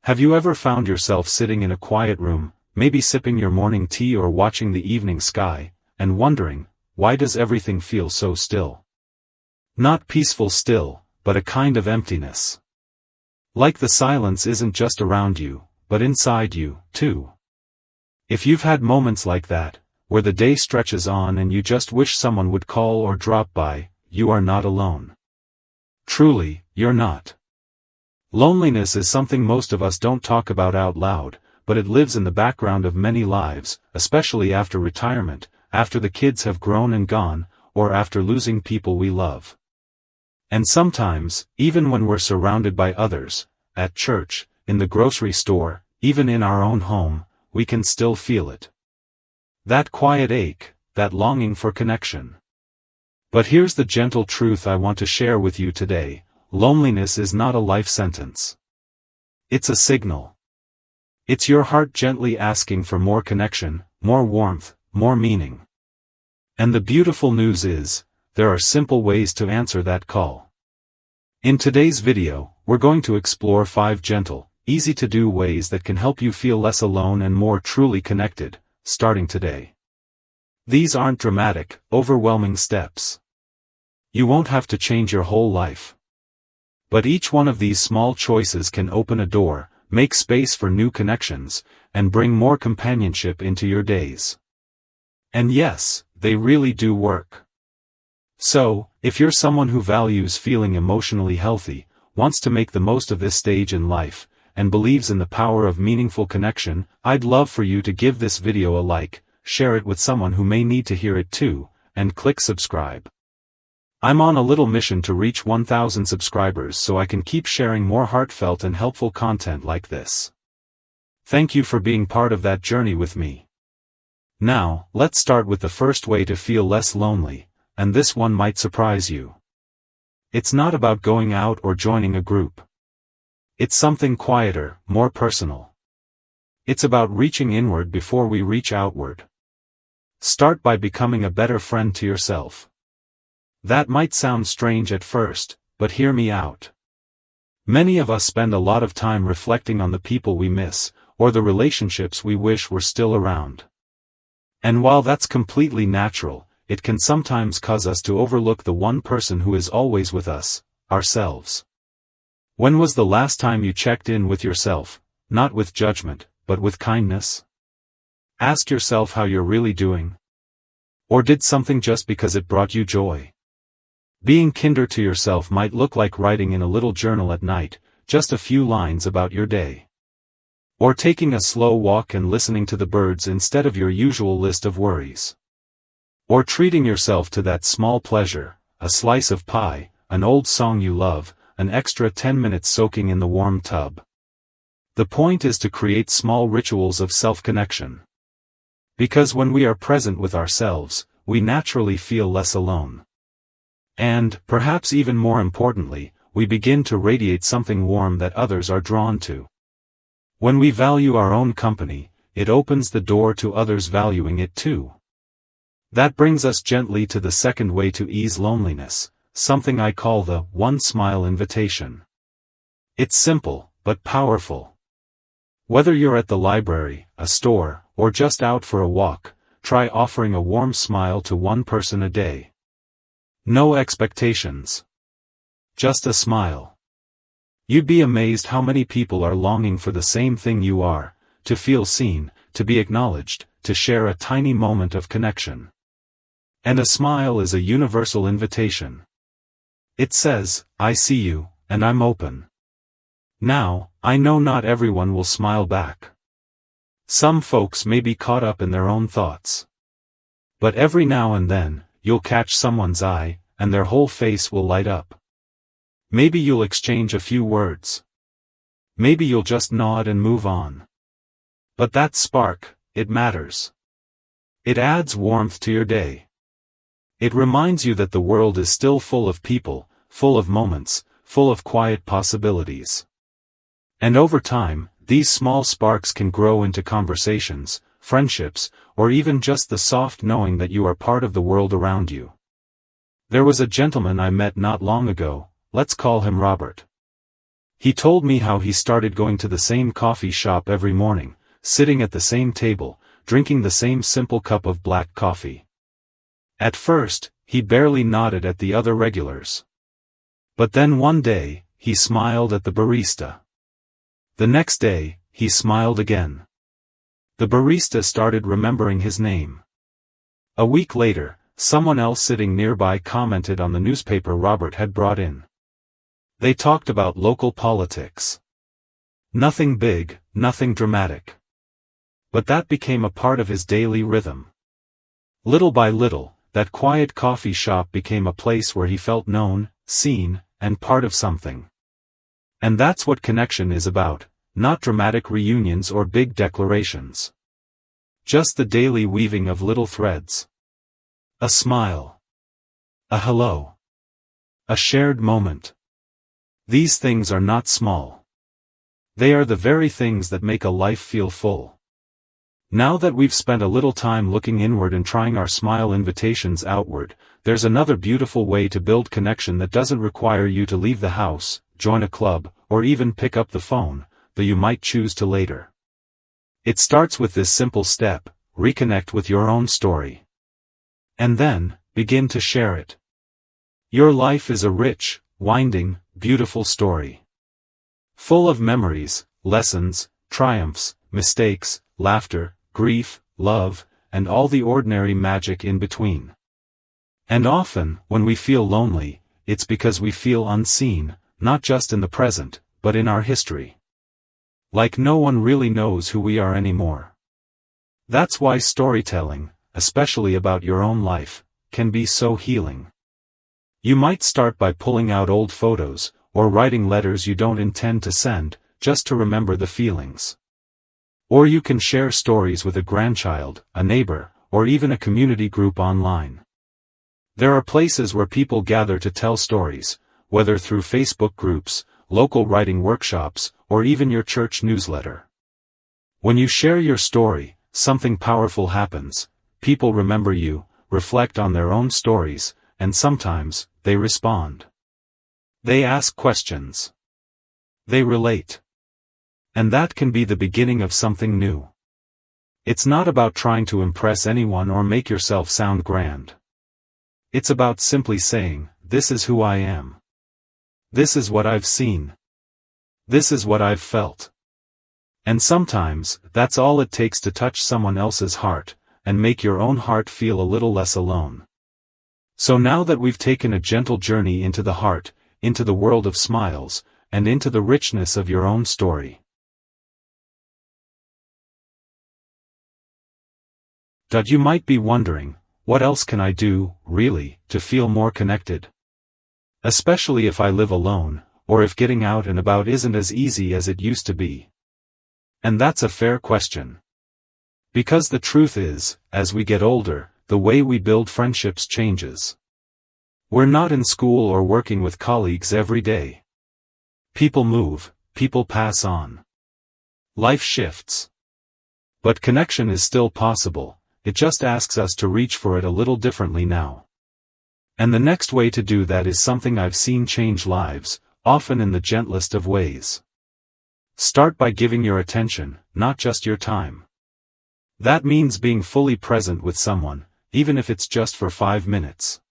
Have you ever found yourself sitting in a quiet room, maybe sipping your morning tea or watching the evening sky, and wondering, why does everything feel so still? Not peaceful still, but a kind of emptiness. Like the silence isn't just around you, but inside you, too. If you've had moments like that, where the day stretches on and you just wish someone would call or drop by, you are not alone. Truly, you're not. Loneliness is something most of us don't talk about out loud, but it lives in the background of many lives, especially after retirement, after the kids have grown and gone, or after losing people we love. And sometimes, even when we're surrounded by others, at church, in the grocery store, even in our own home, we can still feel it. That quiet ache, that longing for connection. But here's the gentle truth I want to share with you today: loneliness is not a life sentence. It's a signal. It's your heart gently asking for more connection, more warmth, more meaning. And the beautiful news is, there are simple ways to answer that call. In today's video, we're going to explore 5 gentle, easy-to-do ways that can help you feel less alone and more truly connected, starting today. These aren't dramatic, overwhelming steps. You won't have to change your whole life. But each one of these small choices can open a door, make space for new connections, and bring more companionship into your days. And yes, they really do work. So, if you're someone who values feeling emotionally healthy, wants to make the most of this stage in life, and believes in the power of meaningful connection, I'd love for you to give this video a like, share it with someone who may need to hear it too, and click subscribe. I'm on a little mission to reach 1,000 subscribers so I can keep sharing more heartfelt and helpful content like this. Thank you for being part of that journey with me. Now, let's start with the first way to feel less lonely, and this one might surprise you. It's not about going out or joining a group. It's something quieter, more personal. It's about reaching inward before we reach outward. Start by becoming a better friend to yourself. That might sound strange at first, but hear me out. Many of us spend a lot of time reflecting on the people we miss, or the relationships we wish were still around. And while that's completely natural, it can sometimes cause us to overlook the one person who is always with us, ourselves. When was the last time you checked in with yourself, not with judgment, but with kindness? Ask yourself how you're really doing. Or did something just because it brought you joy? Being kinder to yourself might look like writing in a little journal at night, just a few lines about your day. Or taking a slow walk and listening to the birds instead of your usual list of worries. Or treating yourself to that small pleasure, a slice of pie, an old song you love, an extra 10 minutes soaking in the warm tub. The point is to create small rituals of self-connection. Because when we are present with ourselves, we naturally feel less alone. And, perhaps even more importantly, we begin to radiate something warm that others are drawn to. When we value our own company, it opens the door to others valuing it too. That brings us gently to the second way to ease loneliness, something I call the one smile invitation. It's simple, but powerful. Whether you're at the library, a store, or just out for a walk, try offering a warm smile to one person a day. No expectations. Just a smile. You'd be amazed how many people are longing for the same thing you are, to feel seen, to be acknowledged, to share a tiny moment of connection. And a smile is a universal invitation. It says, I see you, and I'm open. Now, I know not everyone will smile back. Some folks may be caught up in their own thoughts. But every now and then, you'll catch someone's eye, and their whole face will light up. Maybe you'll exchange a few words. Maybe you'll just nod and move on. But that spark, it matters. It adds warmth to your day. It reminds you that the world is still full of people, full of moments, full of quiet possibilities. And over time, these small sparks can grow into conversations, friendships, or even just the soft knowing that you are part of the world around you. There was a gentleman I met not long ago, let's call him Robert. He told me how he started going to the same coffee shop every morning, sitting at the same table, drinking the same simple cup of black coffee. At first, he barely nodded at the other regulars. But then one day, he smiled at the barista. The next day, he smiled again. The barista started remembering his name. A week later, someone else sitting nearby commented on the newspaper Robert had brought in. They talked about local politics. Nothing big, nothing dramatic. But that became a part of his daily rhythm. Little by little, that quiet coffee shop became a place where he felt known, seen, and part of something. And that's what connection is about, not dramatic reunions or big declarations. Just the daily weaving of little threads. A smile. A hello. A shared moment. These things are not small. They are the very things that make a life feel full. Now that we've spent a little time looking inward and trying our smile invitations outward, there's another beautiful way to build connection that doesn't require you to leave the house, join a club, or even pick up the phone, though you might choose to later. It starts with this simple step: reconnect with your own story. And then, begin to share it. Your life is a rich, winding, beautiful story. Full of memories, lessons, triumphs, mistakes, laughter, grief, love, and all the ordinary magic in between. And often, when we feel lonely, it's because we feel unseen, not just in the present, but in our history. Like no one really knows who we are anymore. That's why storytelling, especially about your own life, can be so healing. You might start by pulling out old photos, or writing letters you don't intend to send, just to remember the feelings. Or you can share stories with a grandchild, a neighbor, or even a community group online. There are places where people gather to tell stories, whether through Facebook groups, local writing workshops, or even your church newsletter. When you share your story, something powerful happens. People remember you, reflect on their own stories, and sometimes, they respond. They ask questions. They relate. And that can be the beginning of something new. It's not about trying to impress anyone or make yourself sound grand. It's about simply saying, "This is who I am. This is what I've seen. This is what I've felt." And sometimes, that's all it takes to touch someone else's heart, and make your own heart feel a little less alone. So now that we've taken a gentle journey into the heart, into the world of smiles, and into the richness of your own story. You might be wondering, what else can I do, really, to feel more connected? Especially if I live alone, or if getting out and about isn't as easy as it used to be. And that's a fair question. Because the truth is, as we get older, the way we build friendships changes. We're not in school or working with colleagues every day. People move, people pass on. Life shifts. But connection is still possible. It just asks us to reach for it a little differently now. And the next way to do that is something I've seen change lives, often in the gentlest of ways. Start by giving your attention, not just your time. That means being fully present with someone, even if it's just for 5 minutes.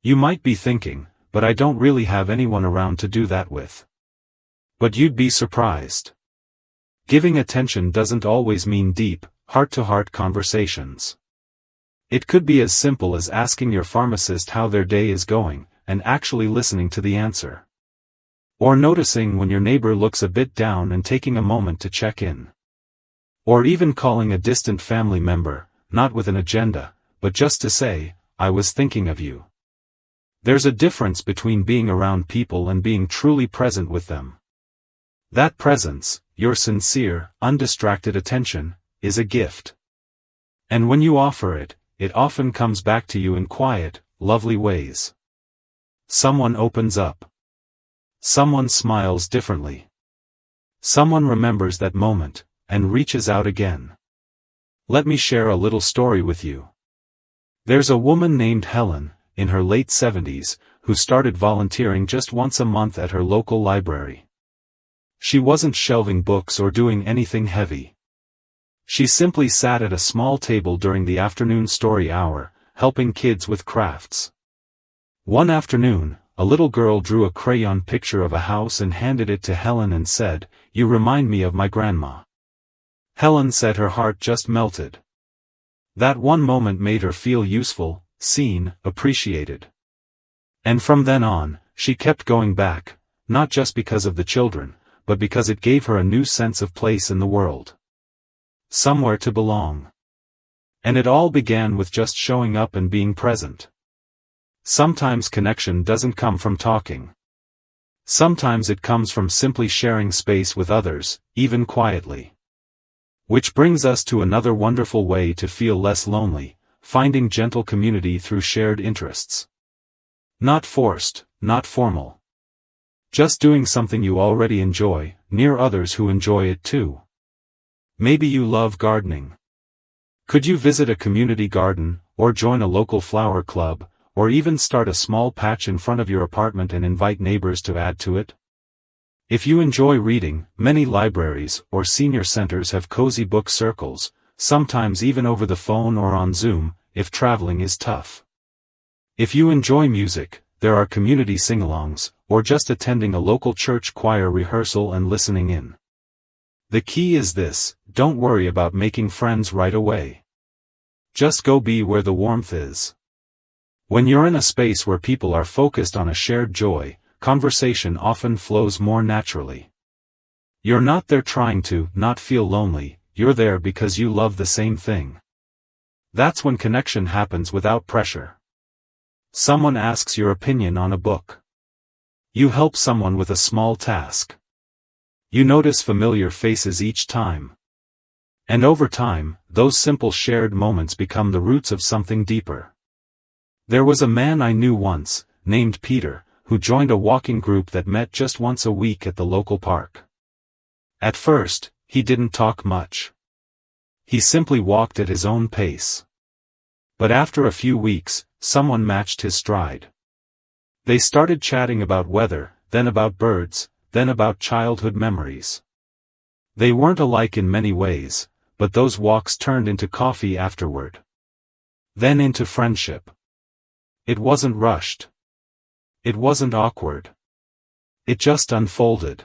You might be thinking, but I don't really have anyone around to do that with. But you'd be surprised. Giving attention doesn't always mean deep, heart-to-heart conversations. It could be as simple as asking your pharmacist how their day is going, and actually listening to the answer. Or noticing when your neighbor looks a bit down and taking a moment to check in. Or even calling a distant family member, not with an agenda, but just to say, "I was thinking of you." There's a difference between being around people and being truly present with them. That presence, your sincere, undistracted attention, is a gift. And when you offer it, it often comes back to you in quiet, lovely ways. Someone opens up. Someone smiles differently. Someone remembers that moment, and reaches out again. Let me share a little story with you. There's a woman named Helen, in her late 70s, who started volunteering just once a month at her local library. She wasn't shelving books or doing anything heavy. She simply sat at a small table during the afternoon story hour, helping kids with crafts. One afternoon, a little girl drew a crayon picture of a house and handed it to Helen and said, "You remind me of my grandma." Helen said her heart just melted. That one moment made her feel useful, seen, appreciated. And from then on, she kept going back, not just because of the children, but because it gave her a new sense of place in the world. Somewhere to belong. And it all began with just showing up and being present. Sometimes connection doesn't come from talking. Sometimes it comes from simply sharing space with others, even quietly. Which brings us to another wonderful way to feel less lonely, finding gentle community through shared interests. Not forced, not formal. Just doing something you already enjoy, near others who enjoy it too. Maybe you love gardening. Could you visit a community garden, or join a local flower club, or even start a small patch in front of your apartment and invite neighbors to add to it? If you enjoy reading, many libraries or senior centers have cozy book circles, sometimes even over the phone or on Zoom, if traveling is tough. If you enjoy music, there are community sing-alongs, or just attending a local church choir rehearsal and listening in. The key is this: don't worry about making friends right away. Just go be where the warmth is. When you're in a space where people are focused on a shared joy, conversation often flows more naturally. You're not there trying to not feel lonely, you're there because you love the same thing. That's when connection happens without pressure. Someone asks your opinion on a book. You help someone with a small task. You notice familiar faces each time. And over time, those simple shared moments become the roots of something deeper. There was a man I knew once, named Peter, who joined a walking group that met just once a week at the local park. At first, he didn't talk much. He simply walked at his own pace. But after a few weeks, someone matched his stride. They started chatting about weather, then about birds, then about childhood memories. They weren't alike in many ways, but those walks turned into coffee afterward. Then into friendship. It wasn't rushed. It wasn't awkward. It just unfolded.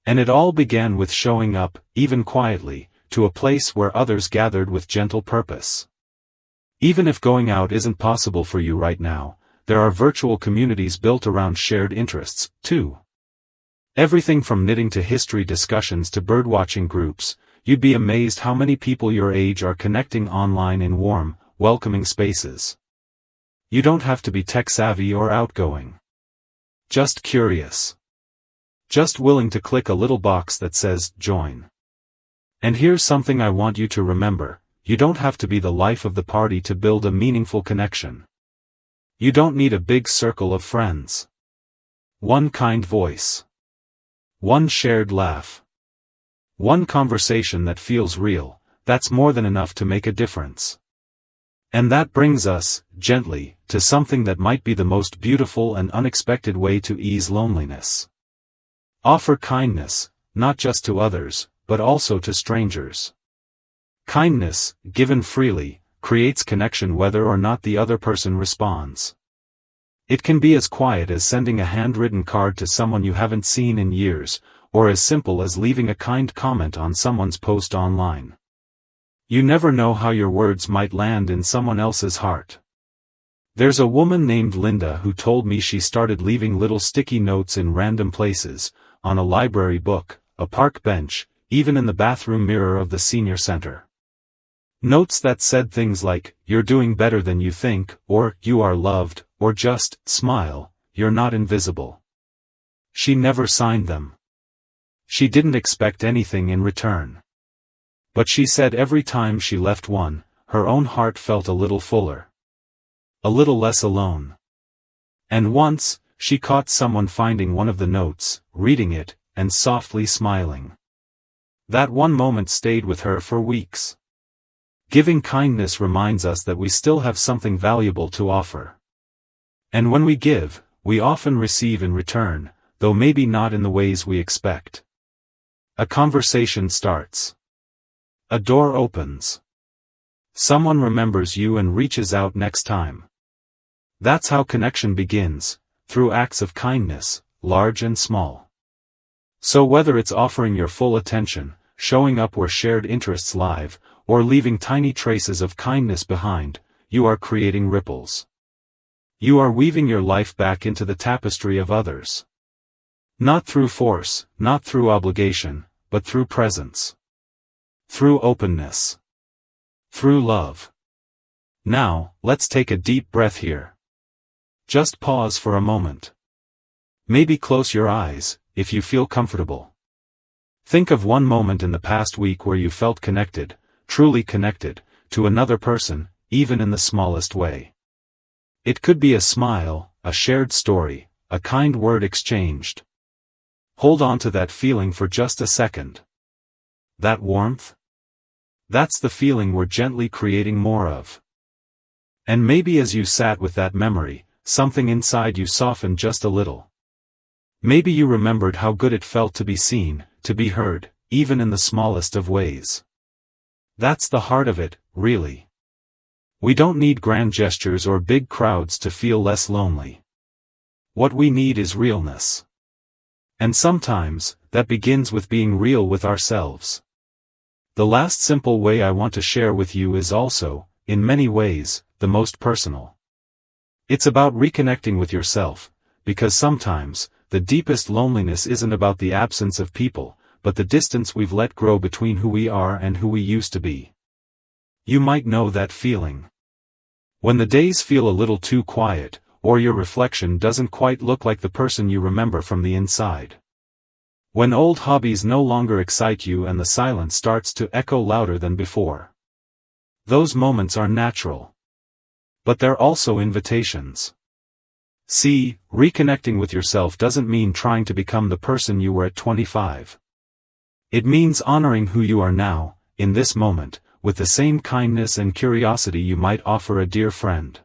And it all began with showing up, even quietly, to a place where others gathered with gentle purpose. Even if going out isn't possible for you right now, there are virtual communities built around shared interests, too. Everything from knitting to history discussions to birdwatching groups, you'd be amazed how many people your age are connecting online in warm, welcoming spaces. You don't have to be tech-savvy or outgoing. Just curious. Just willing to click a little box that says, "Join." And here's something I want you to remember: you don't have to be the life of the party to build a meaningful connection. You don't need a big circle of friends. One kind voice. One shared laugh. One conversation that feels real, that's more than enough to make a difference. And that brings us, gently, to something that might be the most beautiful and unexpected way to ease loneliness. Offer kindness, not just to others, but also to strangers. Kindness, given freely, creates connection whether or not the other person responds. It can be as quiet as sending a handwritten card to someone you haven't seen in years, or as simple as leaving a kind comment on someone's post online. You never know how your words might land in someone else's heart. There's a woman named Linda who told me she started leaving little sticky notes in random places, on a library book, a park bench, even in the bathroom mirror of the senior center. Notes that said things like, "You're doing better than you think," or "You are loved," or just, "Smile, you're not invisible." She never signed them. She didn't expect anything in return. But she said every time she left one, her own heart felt a little fuller. A little less alone. And once, she caught someone finding one of the notes, reading it, and softly smiling. That one moment stayed with her for weeks. Giving kindness reminds us that we still have something valuable to offer. And when we give, we often receive in return, though maybe not in the ways we expect. A conversation starts. A door opens. Someone remembers you and reaches out next time. That's how connection begins, through acts of kindness, large and small. So whether it's offering your full attention, showing up where shared interests live, or leaving tiny traces of kindness behind, you are creating ripples. You are weaving your life back into the tapestry of others. Not through force, not through obligation, but through presence. Through openness. Through love. Now, let's take a deep breath here. Just pause for a moment. Maybe close your eyes, if you feel comfortable. Think of one moment in the past week where you felt connected, truly connected, to another person, even in the smallest way. It could be a smile, a shared story, a kind word exchanged. Hold on to that feeling for just a second. That warmth? That's the feeling we're gently creating more of. And maybe as you sat with that memory, something inside you softened just a little. Maybe you remembered how good it felt to be seen, to be heard, even in the smallest of ways. That's the heart of it, really. We don't need grand gestures or big crowds to feel less lonely. What we need is realness. And sometimes, that begins with being real with ourselves. The last simple way I want to share with you is also, in many ways, the most personal. It's about reconnecting with yourself, because sometimes, the deepest loneliness isn't about the absence of people, but the distance we've let grow between who we are and who we used to be. You might know that feeling. When the days feel a little too quiet, or your reflection doesn't quite look like the person you remember from the inside. When old hobbies no longer excite you and the silence starts to echo louder than before. Those moments are natural. But they're also invitations. See, reconnecting with yourself doesn't mean trying to become the person you were at 25. It means honoring who you are now, in this moment, with the same kindness and curiosity you might offer a dear friend.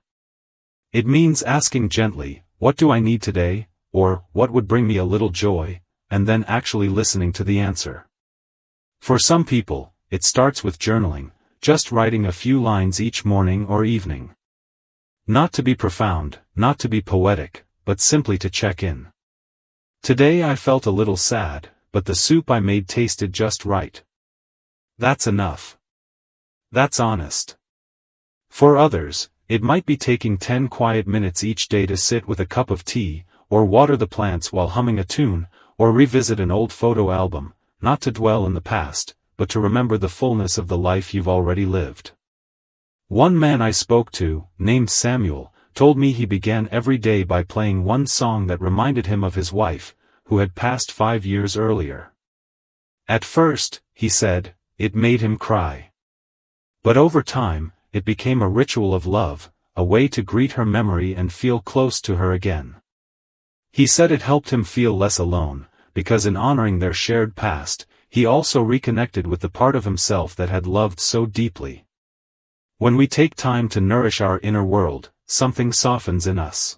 It means asking gently, what do I need today, or what would bring me a little joy, and then actually listening to the answer. For some people, it starts with journaling, just writing a few lines each morning or evening. Not to be profound, not to be poetic, but simply to check in. Today I felt a little sad, but the soup I made tasted just right. That's enough. That's honest. For others, it might be taking 10 quiet minutes each day to sit with a cup of tea, or water the plants while humming a tune, or revisit an old photo album, not to dwell in the past, but to remember the fullness of the life you've already lived. One man I spoke to, named Samuel, told me he began every day by playing one song that reminded him of his wife, who had passed 5 years earlier. At first, he said, it made him cry. But over time, it became a ritual of love, a way to greet her memory and feel close to her again. He said it helped him feel less alone, because in honoring their shared past, he also reconnected with the part of himself that had loved so deeply. When we take time to nourish our inner world, something softens in us.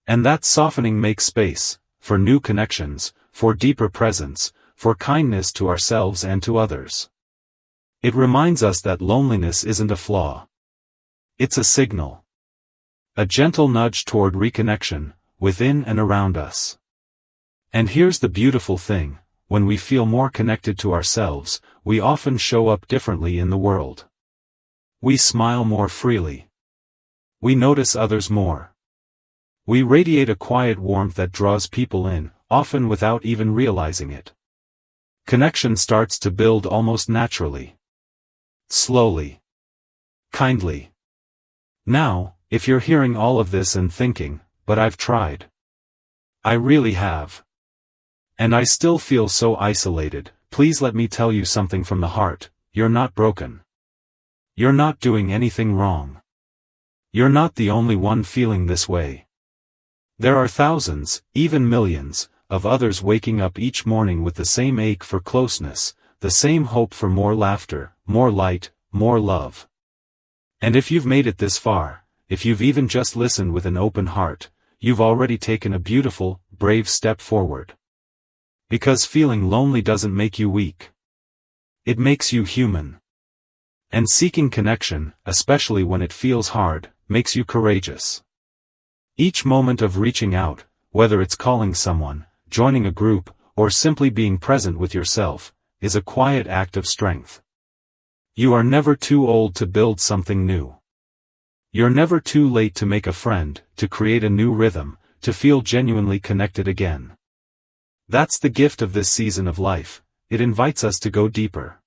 And that softening makes space, for new connections, for deeper presence, for kindness to ourselves and to others. It reminds us that loneliness isn't a flaw. It's a signal. A gentle nudge toward reconnection, within and around us. And here's the beautiful thing, when we feel more connected to ourselves, we often show up differently in the world. We smile more freely. We notice others more. We radiate a quiet warmth that draws people in, often without even realizing it. Connection starts to build almost naturally. Slowly. Kindly. Now, if you're hearing all of this and thinking, but I've tried. I really have. And I still feel so isolated, please let me tell you something from the heart, you're not broken. You're not doing anything wrong. You're not the only one feeling this way. There are thousands, even millions, of others waking up each morning with the same ache for closeness, the same hope for more laughter, more light, more love. And if you've made it this far, if you've even just listened with an open heart, you've already taken a beautiful, brave step forward. Because feeling lonely doesn't make you weak. It makes you human. And seeking connection, especially when it feels hard, makes you courageous. Each moment of reaching out, whether it's calling someone, joining a group, or simply being present with yourself, is a quiet act of strength. You are never too old to build something new. You're never too late to make a friend, to create a new rhythm, to feel genuinely connected again. That's the gift of this season of life. It invites us to go deeper.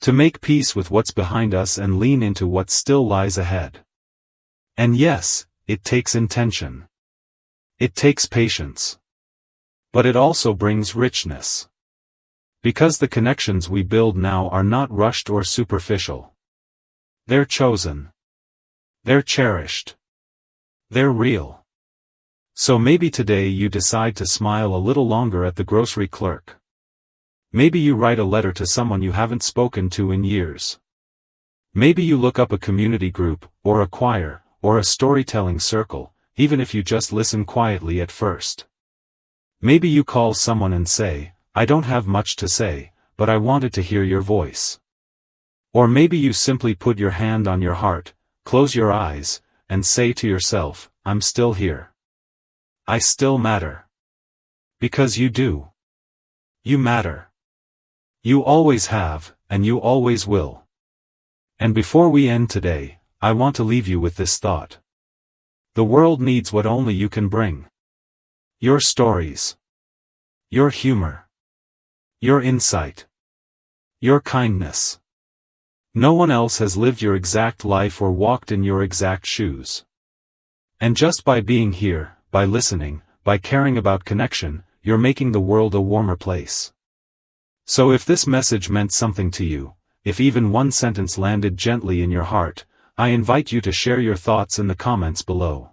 To make peace with what's behind us and lean into what still lies ahead. And yes, it takes intention. It takes patience. But it also brings richness. Because the connections we build now are not rushed or superficial. They're chosen. They're cherished. They're real. So maybe today you decide to smile a little longer at the grocery clerk. Maybe you write a letter to someone you haven't spoken to in years. Maybe you look up a community group, or a choir, or a storytelling circle, even if you just listen quietly at first. Maybe you call someone and say, "I don't have much to say, but I wanted to hear your voice." Or maybe you simply put your hand on your heart, close your eyes, and say to yourself, "I'm still here. I still matter." Because you do. You matter. You always have, and you always will. And before we end today, I want to leave you with this thought. The world needs what only you can bring. Your stories. Your humor. Your insight. Your kindness. No one else has lived your exact life or walked in your exact shoes. And just by being here, by listening, by caring about connection, you're making the world a warmer place. So if this message meant something to you, if even one sentence landed gently in your heart, I invite you to share your thoughts in the comments below.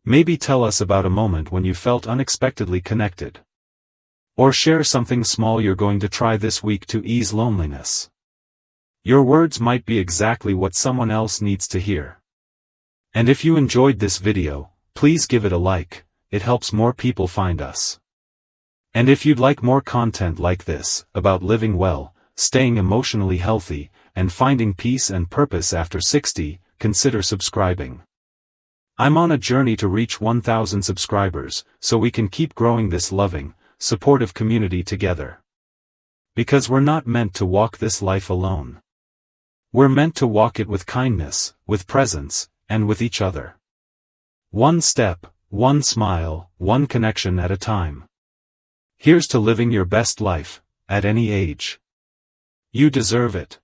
Maybe tell us about a moment when you felt unexpectedly connected. Or share something small you're going to try this week to ease loneliness. Your words might be exactly what someone else needs to hear. And if you enjoyed this video, please give it a like, it helps more people find us. And if you'd like more content like this, about living well, staying emotionally healthy, and finding peace and purpose after 60, consider subscribing. I'm on a journey to reach 1,000 subscribers, so we can keep growing this loving, supportive community together. Because we're not meant to walk this life alone. We're meant to walk it with kindness, with presence, and with each other. One step, one smile, one connection at a time. Here's to living your best life, at any age. You deserve it.